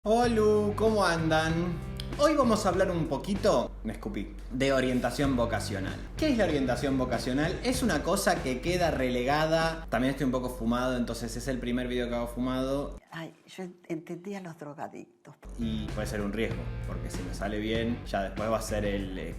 Hola, ¿cómo andan? Hoy vamos a hablar un poquito, me escupí, de orientación vocacional. ¿Qué es la orientación vocacional? Es una cosa que queda relegada. También estoy un poco fumado, entonces es el primer video que hago fumado. Ay, yo entendía a los drogadictos. Y puede ser un riesgo, porque si me sale bien, ya después va a ser el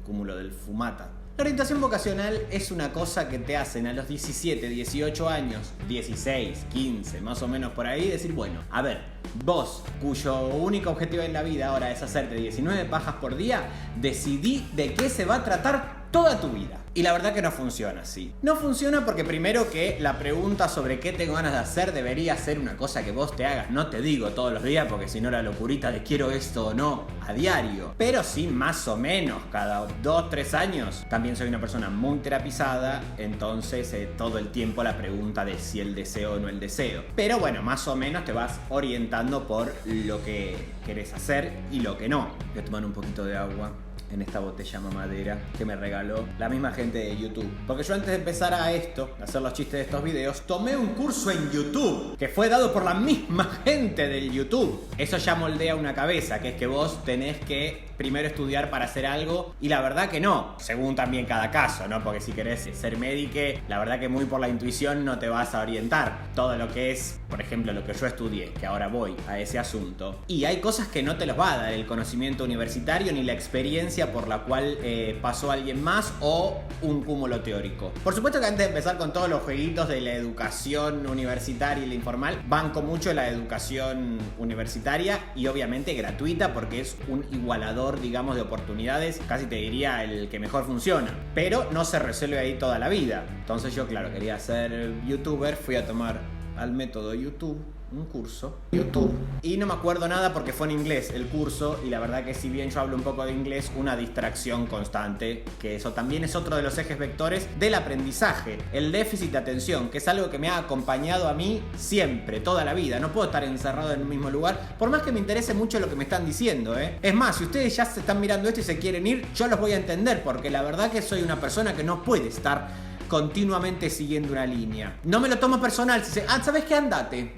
cúmulo del fumata. La orientación vocacional es una cosa que te hacen a los 17, 18 años, 16, 15, más o menos por ahí, decir, bueno, a ver, vos, cuyo único objetivo en la vida ahora es hacerte 19 pajas por día, decidí de qué se va a tratar toda tu vida. Y la verdad que no funciona así. No funciona porque primero que la pregunta sobre qué tengo ganas de hacer debería ser una cosa que vos te hagas. No te digo todos los días porque si no la locurita de quiero esto o no a diario. Pero sí más o menos cada 2-3 años. También soy una persona muy terapizada. Entonces todo el tiempo la pregunta de si el deseo o no el deseo. Pero bueno, más o menos te vas orientando por lo que querés hacer y lo que no. Voy a tomar un poquito de agua en esta botella mamadera que me regaló la misma gente de YouTube. Porque yo antes de empezar a hacer los chistes de estos videos, tomé un curso en YouTube que fue dado por la misma gente del YouTube. Eso ya moldea una cabeza, que es que vos tenés que primero estudiar para hacer algo, y la verdad que no, según también cada caso, ¿no? Porque si querés ser médico, la verdad que muy por la intuición no te vas a orientar. Todo lo que es, por ejemplo, lo que yo estudié, que ahora voy a ese asunto, y hay cosas que no te los va a dar el conocimiento universitario ni la experiencia por la cual pasó alguien más o un cúmulo teórico. Por supuesto que antes de empezar con todos los jueguitos de la educación universitaria y la informal, banco mucho la educación universitaria y obviamente gratuita porque es un igualador, digamos, de oportunidades, casi te diría el que mejor funciona, pero no se resuelve ahí toda la vida. Entonces yo, claro, quería ser youtuber, fui a tomar al método YouTube un curso YouTube y no me acuerdo nada porque fue en inglés el curso, y la verdad que si bien yo hablo un poco de inglés, una distracción constante, que eso también es otro de los ejes vectores del aprendizaje, el déficit de atención, que es algo que me ha acompañado a mí siempre, toda la vida. No puedo estar encerrado en un mismo lugar por más que me interese mucho lo que me están diciendo, Es más, si ustedes ya se están mirando esto y se quieren ir, yo los voy a entender, porque la verdad que soy una persona que no puede estar continuamente siguiendo una línea. No me lo tomo personal. Si ¿sabes qué? Andate.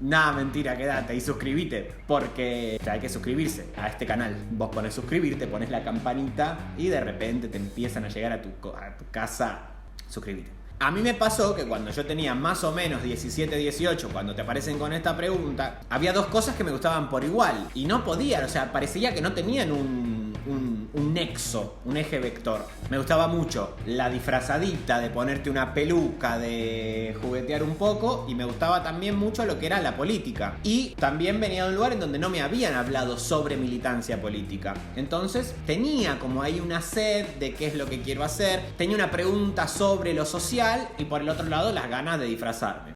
Nah, mentira, quédate y suscríbete, porque hay que suscribirse a este canal. Vos pones suscribirte, pones la campanita y de repente te empiezan a llegar a tu casa. Suscríbete. A mí me pasó que cuando yo tenía más o menos 17, 18, cuando te aparecen con esta pregunta, había dos cosas que me gustaban por igual y no podían, o sea, parecía que no tenían un nexo, un eje vector. Me gustaba mucho la disfrazadita de ponerte una peluca, de juguetear un poco, y me gustaba también mucho lo que era la política. Y también venía de un lugar en donde no me habían hablado sobre militancia política. Entonces tenía como ahí una sed de qué es lo que quiero hacer, tenía una pregunta sobre lo social y por el otro lado las ganas de disfrazarme.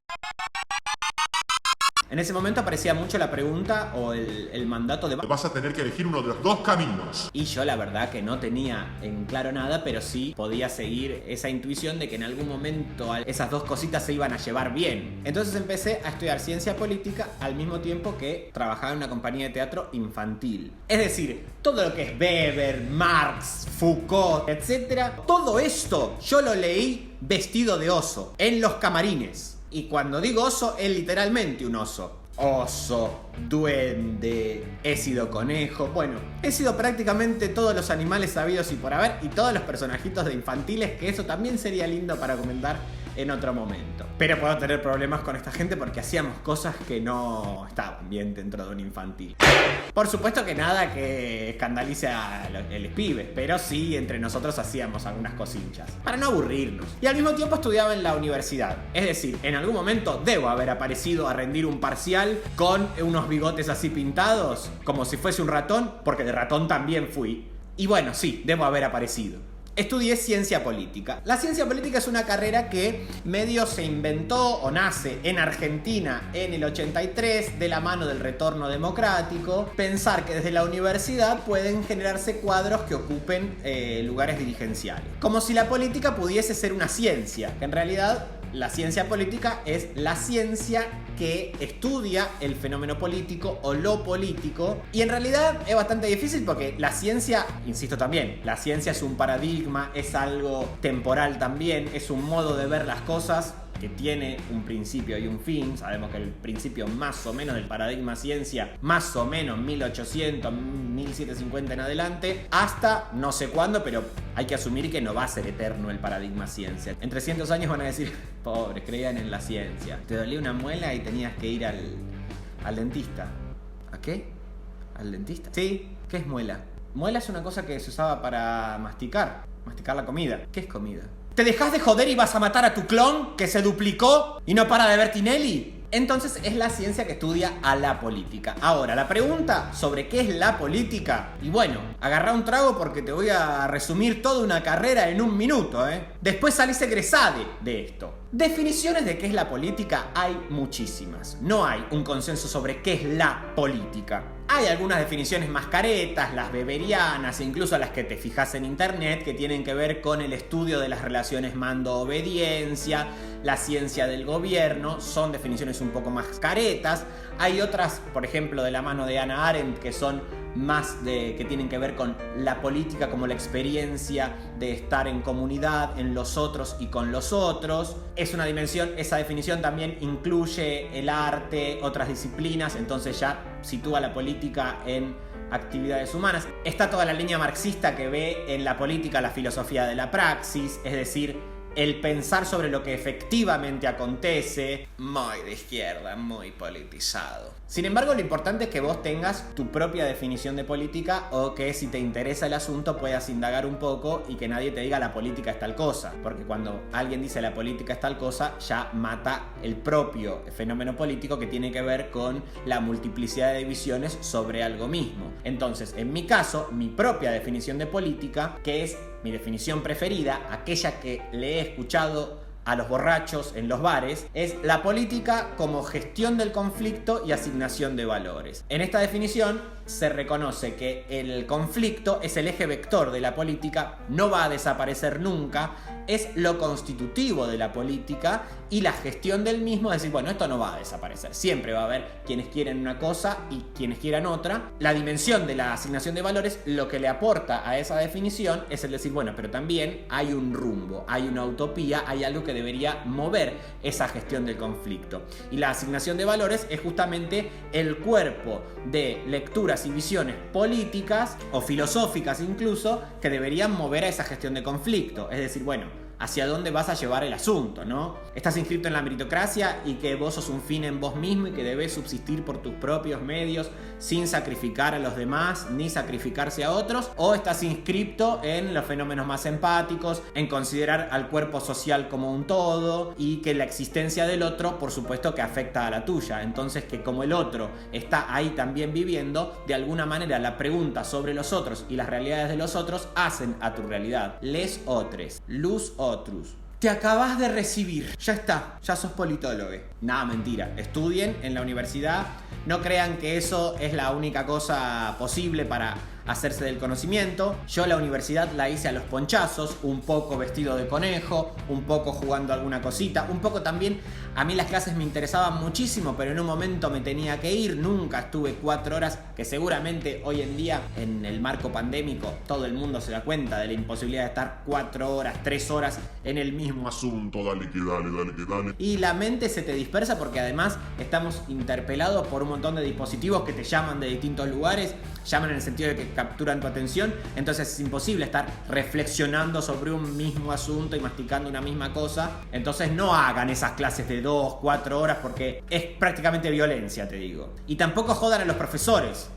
En ese momento aparecía mucho la pregunta o el mandato de vas a tener que elegir uno de los dos caminos. Y yo la verdad que no tenía en claro nada, pero sí podía seguir esa intuición de que en algún momento esas dos cositas se iban a llevar bien. Entonces empecé a estudiar ciencia política al mismo tiempo que trabajaba en una compañía de teatro infantil. Es decir, todo lo que es Weber, Marx, Foucault, etc. Todo esto yo lo leí vestido de oso, en los camarines. Y cuando digo oso, es literalmente un oso. Oso, duende, he sido conejo. Bueno, he sido prácticamente todos los animales sabidos y por haber, y todos los personajitos de infantiles, que eso también sería lindo para comentar en otro momento. Pero puedo tener problemas con esta gente porque hacíamos cosas que no estaban bien dentro de un infantil. Por supuesto que nada que escandalice a los pibes, pero sí entre nosotros hacíamos algunas cosillas para no aburrirnos. Y al mismo tiempo estudiaba en la universidad. Es decir, en algún momento debo haber aparecido a rendir un parcial con unos bigotes así pintados, como si fuese un ratón, porque de ratón también fui. Y bueno, sí, debo haber aparecido. Estudié ciencia política. La ciencia política es una carrera que medio se inventó o nace en Argentina en el 83 de la mano del retorno democrático. Pensar que desde la universidad pueden generarse cuadros que ocupen lugares dirigenciales. Como si la política pudiese ser una ciencia, que en realidad la ciencia política es la ciencia que estudia el fenómeno político o lo político, y en realidad es bastante difícil porque la ciencia, insisto también, la ciencia es un paradigma, es algo temporal también, es un modo de ver las cosas. que tiene un principio y un fin. Sabemos que el principio más o menos del paradigma ciencia, más o menos 1800, 1750 en adelante, hasta no sé cuándo, pero hay que asumir que no va a ser eterno el paradigma ciencia. En 300 años van a decir, pobres, creían en la ciencia. Te dolía una muela y tenías que ir al dentista. ¿A qué? ¿Al dentista? Sí. ¿Qué es muela? Muela es una cosa que se usaba para masticar la comida. ¿Qué es comida? ¿Te dejas de joder y vas a matar a tu clon que se duplicó y no para de ver Tinelli? Entonces es la ciencia que estudia a la política. Ahora, la pregunta sobre qué es la política. Y bueno, agarrá un trago porque te voy a resumir toda una carrera en un minuto, ¿eh? Después salís egresade de esto. Definiciones de qué es la política hay muchísimas. No hay un consenso sobre qué es la política. Hay algunas definiciones más caretas, las weberianas, e incluso las que te fijas en internet, que tienen que ver con el estudio de las relaciones mando-obediencia, la ciencia del gobierno. Son definiciones un poco más caretas. Hay otras, por ejemplo, de la mano de Hannah Arendt, que son más que tienen que ver con la política como la experiencia de estar en comunidad, en los otros y con los otros. Es una dimensión, esa definición también incluye el arte, otras disciplinas, entonces ya sitúa la política en actividades humanas. Está toda la línea marxista que ve en la política la filosofía de la praxis, es decir, el pensar sobre lo que efectivamente acontece. Muy de izquierda, muy politizado. Sin embargo, lo importante es que vos tengas tu propia definición de política, o que si te interesa el asunto puedas indagar un poco y que nadie te diga la política es tal cosa. Porque cuando alguien dice la política es tal cosa, ya mata el propio fenómeno político, que tiene que ver con la multiplicidad de visiones sobre algo mismo. Entonces, en mi caso, mi propia definición de política, que es mi definición preferida, aquella que le he escuchado a los borrachos en los bares, es la política como gestión del conflicto y asignación de valores. En esta definición se reconoce que el conflicto es el eje vector de la política, no va a desaparecer nunca, es lo constitutivo de la política, y la gestión del mismo es decir, bueno, esto no va a desaparecer, siempre va a haber quienes quieren una cosa y quienes quieran otra. La dimensión de la asignación de valores, lo que le aporta a esa definición es el decir, bueno, pero también hay un rumbo, hay una utopía, hay algo que debería mover esa gestión del conflicto. Y la asignación de valores es justamente el cuerpo de lecturas y visiones políticas o filosóficas incluso, que deberían mover a esa gestión de conflicto. Es decir, bueno, hacia dónde vas a llevar el asunto, ¿no? Estás inscrito en la meritocracia y que vos sos un fin en vos mismo y que debes subsistir por tus propios medios sin sacrificar a los demás ni sacrificarse a otros, o estás inscrito en los fenómenos más empáticos, en considerar al cuerpo social como un todo y que la existencia del otro, por supuesto, que afecta a la tuya. Entonces, que como el otro está ahí también viviendo, de alguna manera la pregunta sobre los otros y las realidades de los otros hacen a tu realidad. Les otres, luz otrus. Te acabas de recibir, ya está, ya sos politólogo. Nada, mentira. Estudien en la universidad. No crean que eso es la única cosa posible para hacerse del conocimiento. Yo la universidad la hice a los ponchazos, un poco vestido de conejo, un poco jugando alguna cosita, un poco también. A mí las clases me interesaban muchísimo, pero en un momento me tenía que ir. Nunca estuve 4 horas, que seguramente hoy en día, en el marco pandémico, todo el mundo se da cuenta de la imposibilidad de estar 4 horas, 3 horas en el mismo asunto. Dale que dale, dale que dale. Y la mente se te dispersa porque además estamos interpelados por un montón de dispositivos que te llaman de distintos lugares, llaman en el sentido de que capturan tu atención, entonces es imposible estar reflexionando sobre un mismo asunto y masticando una misma cosa. Entonces no hagan esas clases de 2, 4 horas porque es prácticamente violencia, te digo. Y tampoco jodan a los profesores,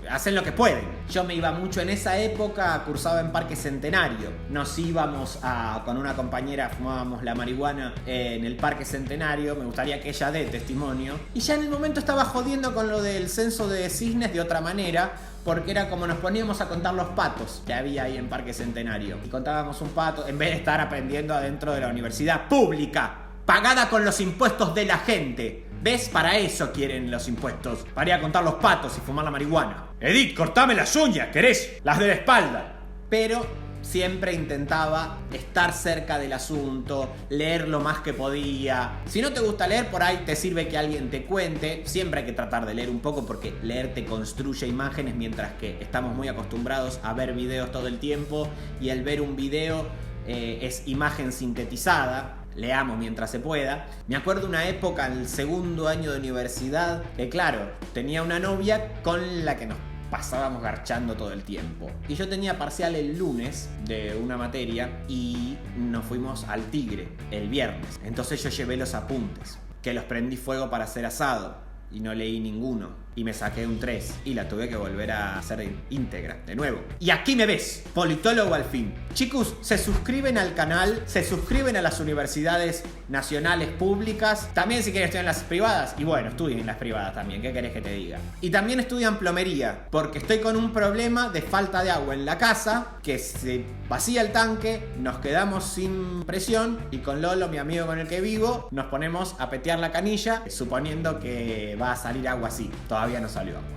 hacen lo que pueden. Yo me iba mucho en esa época, cursaba en Parque Centenario. Nos íbamos con una compañera, fumábamos la marihuana en el Parque Centenario. Me gustaría que ella dé testimonio. Y ya en el momento estaba jodiendo con lo del censo de cisnes de otra manera, porque era como nos poníamos a contar los patos que había ahí en Parque Centenario. Y contábamos un pato en vez de estar aprendiendo adentro de la universidad pública, pagada con los impuestos de la gente. ¿Ves? Para eso quieren los impuestos. Para ir a contar los patos y fumar la marihuana. Edith, cortame las uñas, ¿querés? Las de la espalda. Pero siempre intentaba estar cerca del asunto, leer lo más que podía. Si no te gusta leer, por ahí te sirve que alguien te cuente. Siempre hay que tratar de leer un poco porque leer te construye imágenes, mientras que estamos muy acostumbrados a ver videos todo el tiempo y el ver un video es imagen sintetizada. leamos mientras se pueda. Me acuerdo una época, en el segundo año de universidad, que claro, tenía una novia con la que nos pasábamos garchando todo el tiempo. Y yo tenía parcial el lunes de una materia y nos fuimos al Tigre el viernes. Entonces yo llevé los apuntes, que los prendí fuego para hacer asado y no leí ninguno. Y me saqué un 3 y la tuve que volver a hacer íntegra de nuevo. Y aquí me ves, politólogo al fin. Chicos, se suscriben al canal, se suscriben a las universidades nacionales públicas. También si quieren estudiar en las privadas. Y bueno, estudien en las privadas también, ¿qué querés que te diga? Y también estudian plomería, porque estoy con un problema de falta de agua en la casa, que se vacía el tanque, nos quedamos sin presión y con Lolo, mi amigo con el que vivo, nos ponemos a petear la canilla, suponiendo que va a salir agua así. Todavía no salió agua.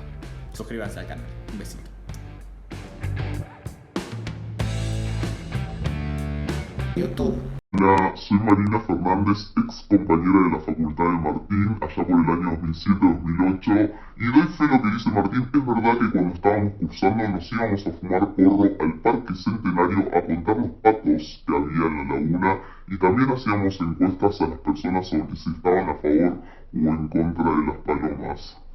Suscríbanse al canal. Un besito. YouTube. Hola, soy Marina Fernández, ex compañera de la Facultad de Martín, allá por el año 2007-2008, y doy fe lo que dice Martín. Es verdad que cuando estábamos cursando nos íbamos a fumar porro al Parque Centenario a contar los patos que había en la laguna, y también hacíamos encuestas a las personas sobre si estaban a favor o en contra de las palomas.